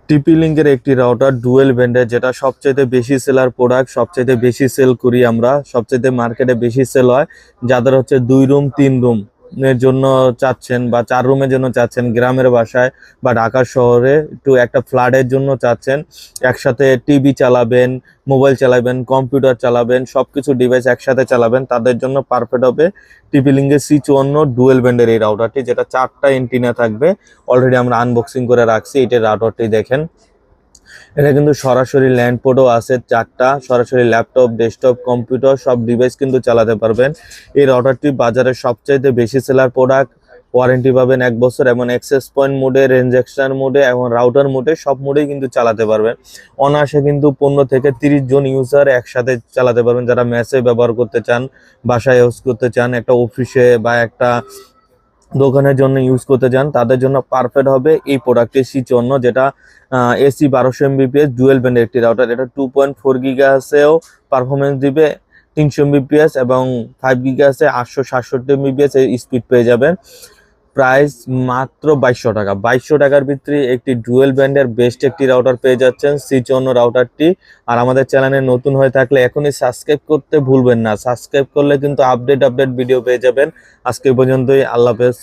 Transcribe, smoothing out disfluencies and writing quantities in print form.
টিপি লিঙ্কের একটি রাউটার ডুয়েল ব্যান্ডের, যেটা সবচেয়ে বেশি সেলার প্রোডাক্ট, সবচেয়ে বেশি সেল করি আমরা, সবচেয়ে মার্কেটে বেশি সেল হয়। যাদের হচ্ছে 2 রুম 3 রুম এর জন্য চাচ্ছেন বা 4 রুমের জন্য চাচ্ছেন, গ্রামের বাসায় বা ঢাকা শহরে একটু একটা ফ্ল্যাটের জন্য চাচ্ছেন, একসাথে টিভি চালাবেন, মোবাইল চালাবেন, কম্পিউটার চালাবেন, সবকিছু ডিভাইস একসাথে চালাবেন, তাদের জন্য পারফেক্ট হবে টিপি লিঙ্কের C54 ডুয়েল ব্যান্ডের এই রাউটারটি, যেটা 4টা এন্টিনা থাকবে। অলরেডি আমরা আনবক্সিং করে রাখছি। এটার রাউটারটি দেখেন, এটা কিন্তু সরাসরি ল্যান্ড পোর্টও আছে 4টা, সরাসরি ল্যাপটপ, ডেস্কটপ, কম্পিউটার সব ডিভাইস কিন্তু চালাতে পারবেন। এই রাউটারটি বাজারে সবচাইতে বেশি সেলার প্রোডাক্ট। ওয়ারেন্টি পাবেন 1 বছর, এবং অ্যাক্সেস পয়েন্ট মোডে, রেঞ্জ এক্সটেন্ডার মোডে এবং রাউটার মোডে, সব মোডেই কিন্তু চালাতে পারবেন। অনায়াসে কিন্তু 15 থেকে 30 জন ইউজার একসাথে চালাতে পারবেন, যারা ম্যাচে ব্যবহার করতে চান, বাসায় ইউজ করতে চান, একটা অফিসে বা একটা দোকানের জন্য ইউজ করতে চান, তাদের জন্য পারফেক্ট হবে এই প্রোডাক্টটি C54, যেটা এসি 1200 Mbps ডুয়েল ব্যান্ডের একটি রাউটার। এটা 2.4 গিগাহার্টজেও পারফরমেন্স দিবে, 300 Mbps এবং 5 গিগাহার্টজে 867 Mbps এর স্পিড পেয়ে যাবেন। প্রাইস মাত্র 2200 টাকা। 2200 টাকার ভিতরে একটি ডুয়েল ব্যান্ডের বেস্ট একটি রাউটার পেয়ে যাচ্ছেন, C54 রাউটারটি। আর আমাদের চ্যানেলে নতুন হয়ে থাকলে এখনই সাবস্ক্রাইব করতে ভুলবেন না। সাবস্ক্রাইব করলে কিন্তু আপডেট ভিডিও পেয়ে যাবেন। আজকে পর্যন্তই, আল্লাহ হাফেজ।